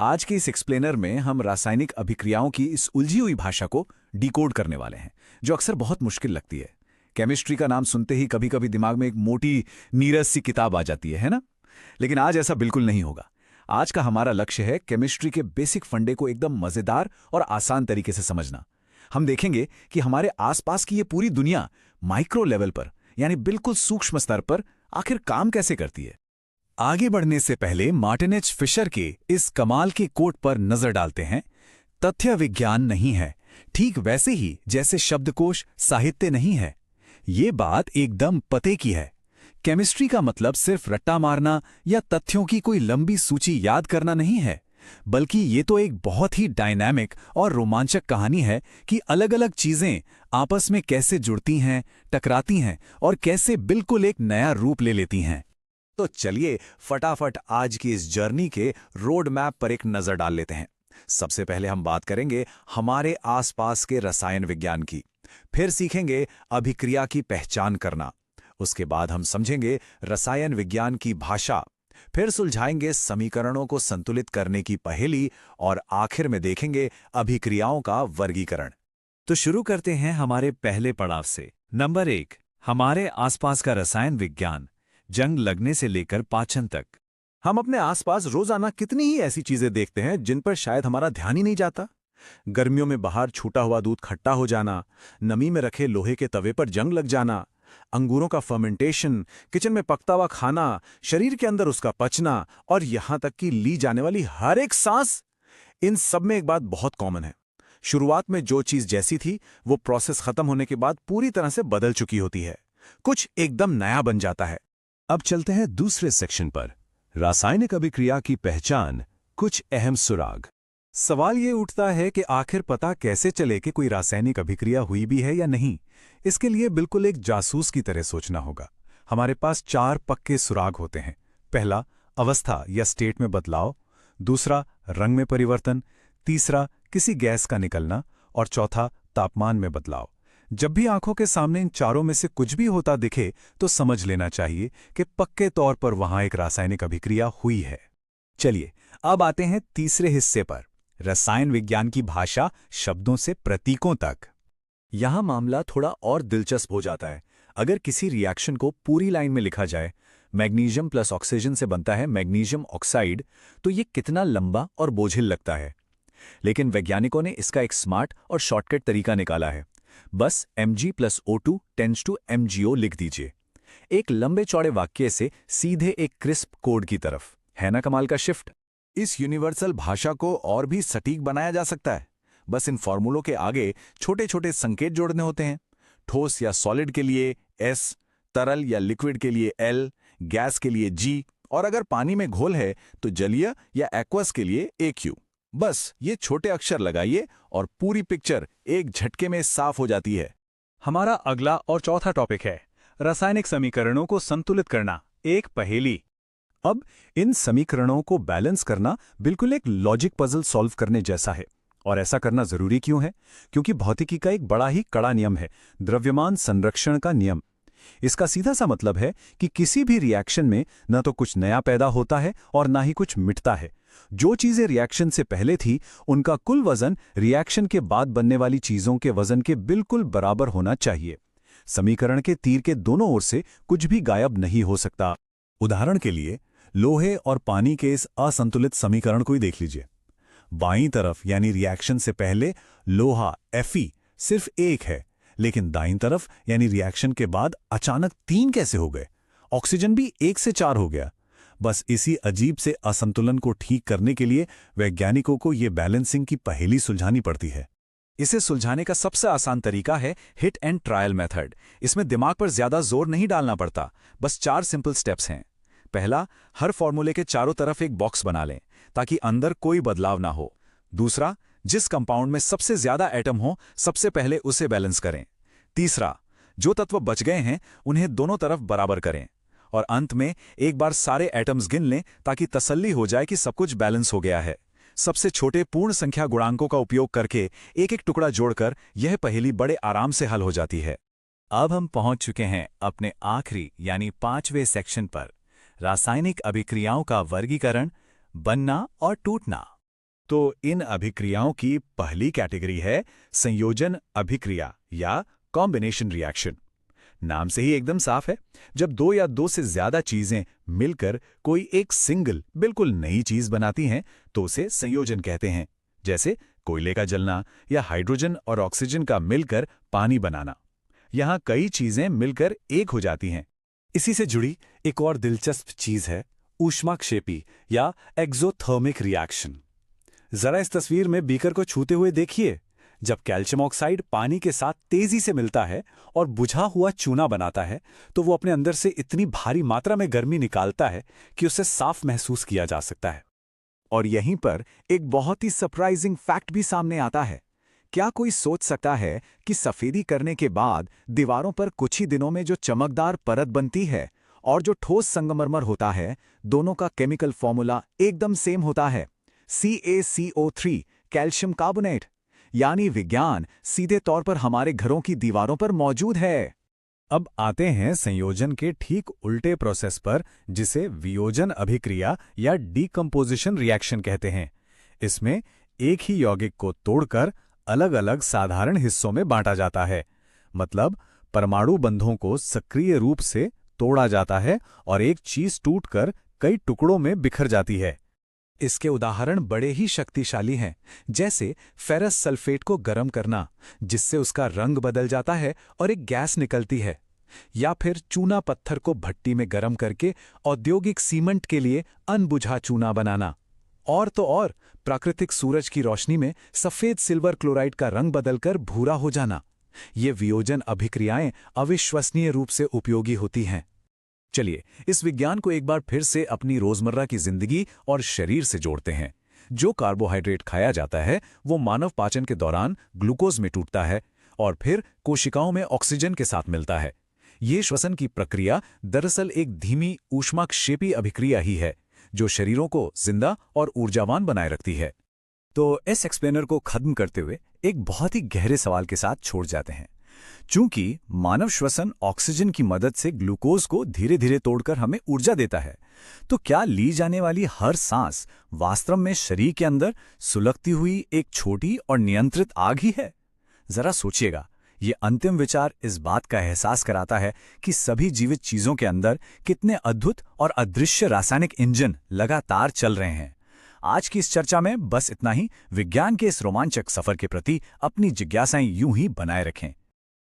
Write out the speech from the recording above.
आज के इस एक्सप्लेनर में हम रासायनिक अभिक्रियाओं की इस उलझी हुई भाषा को डिकोड करने वाले हैं, जो अक्सर बहुत मुश्किल लगती है। केमिस्ट्री का नाम सुनते ही कभी कभी दिमाग में एक मोटी नीरस सी किताब आ जाती है ना? लेकिन आज ऐसा बिल्कुल नहीं होगा। आज का हमारा लक्ष्य है केमिस्ट्री के बेसिक फंडे को एकदम मजेदार और आसान तरीके से समझना। हम देखेंगे कि हमारे आसपास की ये पूरी दुनिया माइक्रो लेवल पर, यानी बिल्कुल सूक्ष्म स्तर पर आखिर काम कैसे करती है। आगे बढ़ने से पहले मार्टिन एच फिशर के इस कमाल के कोट पर नजर डालते हैं। तथ्य विज्ञान नहीं है, ठीक वैसे ही जैसे शब्दकोश साहित्य नहीं है। ये बात एकदम पते की है। केमिस्ट्री का मतलब सिर्फ रट्टा मारना या तथ्यों की कोई लंबी सूची याद करना नहीं है, बल्कि ये तो एक बहुत ही डायनामिक और रोमांचक कहानी है कि अलग-अलग चीजें आपस में कैसे जुड़ती हैं, टकराती हैं और कैसे बिल्कुल एक नया रूप ले लेती हैं। तो चलिए फटाफट आज की इस जर्नी के रोड मैप पर एक नजर डाल लेते हैं। सबसे पहले हम बात करेंगे हमारे आसपास के रसायन विज्ञान की, फिर सीखेंगे अभिक्रिया की पहचान करना। उसके बाद हम समझेंगे रसायन विज्ञान की भाषा, फिर सुलझाएंगे समीकरणों को संतुलित करने की पहेली और आखिर में देखेंगे अभिक्रियाओं का वर्गीकरण। तो शुरू करते हैं हमारे पहले पड़ाव से। नंबर 1, हमारे आसपास का रसायन विज्ञान, जंग लगने से लेकर पाचन तक। हम अपने आसपास रोजाना कितनी ही ऐसी चीजें देखते हैं जिन पर शायद हमारा ध्यान ही नहीं जाता। गर्मियों में बाहर छूटा हुआ दूध खट्टा हो जाना, नमी में रखे लोहे के तवे पर जंग लग जाना, अंगूरों का फर्मेंटेशन, किचन में पकता हुआ खाना, शरीर के अंदर उसका पचना और यहां तक कि ली जाने वाली हर एक सांस। इन सब में एक बात बहुत कॉमन है। शुरुआत में जो चीज जैसी थी वो प्रोसेस खत्म होने के बाद पूरी तरह से बदल चुकी होती है। कुछ एकदम नया बन जाता है। अब चलते हैं दूसरे सेक्शन पर, रासायनिक अभिक्रिया की पहचान, कुछ अहम सुराग। सवाल ये उठता है कि आखिर पता कैसे चले कि कोई रासायनिक अभिक्रिया हुई भी है या नहीं। इसके लिए बिल्कुल एक जासूस की तरह सोचना होगा। हमारे पास 4 पक्के सुराग होते हैं। पहला, अवस्था या स्टेट में बदलाव। दूसरा, रंग में परिवर्तन। तीसरा, किसी गैस का निकलना। और चौथा, तापमान में बदलाव। जब भी आंखों के सामने इन चारों में से कुछ भी होता दिखे तो समझ लेना चाहिए कि पक्के तौर पर वहां एक रासायनिक अभिक्रिया हुई है। चलिए अब आते हैं तीसरे हिस्से पर, रसायन विज्ञान की भाषा, शब्दों से प्रतीकों तक। यहां मामला थोड़ा और दिलचस्प हो जाता है। अगर किसी रिएक्शन को पूरी लाइन में लिखा जाए, मैग्नीशियम प्लस ऑक्सीजन से बनता है मैग्नीशियम ऑक्साइड, तो ये कितना लंबा और बोझिल लगता है। लेकिन वैज्ञानिकों ने इसका एक स्मार्ट और शॉर्टकट तरीका निकाला है। बस Mg + O2 tends to MgO लिख दीजिए, एक लंबे चौड़े वाक्य से सीधे एक क्रिस्प कोड की तरफ। है ना कमाल का शिफ्ट। इस यूनिवर्सल भाषा को और भी सटीक बनाया जा सकता है। बस इन फॉर्मूलों के आगे छोटे छोटे संकेत जोड़ने होते हैं। ठोस या सॉलिड के लिए S, तरल या लिक्विड के लिए L, गैस के लिए G और अगर पानी में घोल है तो जलीय या एक्वस के लिए AQ। बस ये छोटे अक्षर लगाइए और पूरी पिक्चर एक झटके में साफ हो जाती है। हमारा अगला और चौथा टॉपिक है रासायनिक समीकरणों को संतुलित करना, एक पहेली। अब इन समीकरणों को बैलेंस करना बिल्कुल एक लॉजिक पजल सॉल्व करने जैसा है। और ऐसा करना जरूरी क्यों है? क्योंकि भौतिकी का एक बड़ा ही कड़ा नियम है, द्रव्यमान संरक्षण का नियम। इसका सीधा सा मतलब है कि किसी भी रिएक्शन में न तो कुछ नया पैदा होता है और ना ही कुछ मिटता है। जो चीजें रिएक्शन से पहले थी उनका कुल वजन रिएक्शन के बाद बनने वाली चीजों के वजन के बिल्कुल बराबर होना चाहिए। समीकरण के तीर के दोनों ओर से कुछ भी गायब नहीं हो सकता। उदाहरण के लिए लोहे और पानी के इस असंतुलित समीकरण को ही देख लीजिए। बाईं तरफ यानी रिएक्शन से पहले लोहा Fe सिर्फ 1 है, लेकिन दाईं तरफ यानी रिएक्शन के बाद अचानक 3 कैसे हो गए? ऑक्सीजन भी 1 से 4 हो गया। बस इसी अजीब से असंतुलन को ठीक करने के लिए वैज्ञानिकों को ये बैलेंसिंग की पहेली सुलझानी पड़ती है। इसे सुलझाने का सबसे आसान तरीका है हिट एंड ट्रायल मेथड। इसमें दिमाग पर ज्यादा जोर नहीं डालना पड़ता, बस 4 सिंपल स्टेप्स हैं। पहला, हर फॉर्मूले के चारों तरफ एक बॉक्स बना लें ताकि अंदर कोई बदलाव ना हो। दूसरा, जिस कंपाउंड में सबसे ज्यादा एटम हो सबसे पहले उसे बैलेंस करें। तीसरा, जो तत्व बच गए हैं उन्हें दोनों तरफ बराबर करें। और अंत में एक बार सारे एटम्स गिन लें ताकि तसल्ली हो जाए कि सब कुछ बैलेंस हो गया है। सबसे छोटे पूर्ण संख्या गुणांकों का उपयोग करके एक एक टुकड़ा जोड़कर यह पहेली बड़े आराम से हल हो जाती है। अब हम पहुंच चुके हैं अपने आखिरी यानी 5वें सेक्शन पर, रासायनिक अभिक्रियाओं का वर्गीकरण, बनना और टूटना। तो इन अभिक्रियाओं की पहली कैटेगरी है संयोजन अभिक्रिया या कॉम्बिनेशन रिएक्शन। नाम से ही एकदम साफ है, जब दो या दो से ज्यादा चीजें मिलकर कोई एक सिंगल बिल्कुल नई चीज बनाती हैं तो उसे संयोजन कहते हैं। जैसे कोयले का जलना या हाइड्रोजन और ऑक्सीजन का मिलकर पानी बनाना। यहां कई चीजें मिलकर एक हो जाती हैं। इसी से जुड़ी एक और दिलचस्प चीज है ऊष्माक्षेपी या एक्सोथर्मिक रिएक्शन। जरा इस तस्वीर में बीकर को छूते हुए देखिए। जब कैल्शियम ऑक्साइड पानी के साथ तेजी से मिलता है और बुझा हुआ चूना बनाता है तो वो अपने अंदर से इतनी भारी मात्रा में गर्मी निकालता है कि उसे साफ महसूस किया जा सकता है। और यहीं पर एक बहुत ही सरप्राइजिंग फैक्ट भी सामने आता है। क्या कोई सोच सकता है कि सफेदी करने के बाद दीवारों पर कुछ ही दिनों में जो चमकदार परत बनती है और जो ठोस संगमरमर होता है, दोनों का केमिकल फॉर्मूला एकदम सेम होता है, CaCO3 कैल्शियम कार्बोनेट। यानी विज्ञान सीधे तौर पर हमारे घरों की दीवारों पर मौजूद है। अब आते हैं संयोजन के ठीक उल्टे प्रोसेस पर, जिसे वियोजन अभिक्रिया या डीकंपोजिशन रिएक्शन कहते हैं। इसमें एक ही यौगिक को तोड़कर अलग अलग साधारण हिस्सों में बांटा जाता है। मतलब परमाणु बंधों को सक्रिय रूप से तोड़ा जाता है और एक चीज टूटकर कई टुकड़ों में बिखर जाती है। इसके उदाहरण बड़े ही शक्तिशाली हैं, जैसे फेरस सल्फेट को गर्म करना, जिससे उसका रंग बदल जाता है और एक गैस निकलती है, या फिर चूना पत्थर को भट्टी में गर्म करके औद्योगिक सीमेंट के लिए अनबुझा चूना बनाना। और तो और प्राकृतिक सूरज की रोशनी में सफेद सिल्वर क्लोराइड का रंग बदलकर भूरा हो जाना। ये वियोजन अभिक्रियाएं अविश्वसनीय रूप से उपयोगी होती हैं। चलिए इस विज्ञान को एक बार फिर से अपनी रोजमर्रा की जिंदगी और शरीर से जोड़ते हैं। जो कार्बोहाइड्रेट खाया जाता है वो मानव पाचन के दौरान ग्लूकोज में टूटता है और फिर कोशिकाओं में ऑक्सीजन के साथ मिलता है। ये श्वसन की प्रक्रिया दरअसल एक धीमी ऊष्माक्षेपी अभिक्रिया ही है, जो शरीरों को जिंदा और ऊर्जावान बनाए रखती है। तो इस एक्सप्लेनर को खत्म करते हुए एक बहुत ही गहरे सवाल के साथ छोड़ जाते हैं। चूंकि मानव श्वसन ऑक्सीजन की मदद से ग्लूकोज को धीरे धीरे तोड़कर हमें ऊर्जा देता है, तो क्या ली जाने वाली हर सांस वास्तव में शरीर के अंदर सुलगती हुई एक छोटी और नियंत्रित आग ही है? जरा सोचिएगा। ये अंतिम विचार इस बात का एहसास कराता है कि सभी जीवित चीजों के अंदर कितने अद्भुत और अदृश्य रासायनिक इंजन लगातार चल रहे हैं। आज की इस चर्चा में बस इतना ही। विज्ञान के इस रोमांचक सफर के प्रति अपनी जिज्ञासाएं यूं ही बनाए रखें।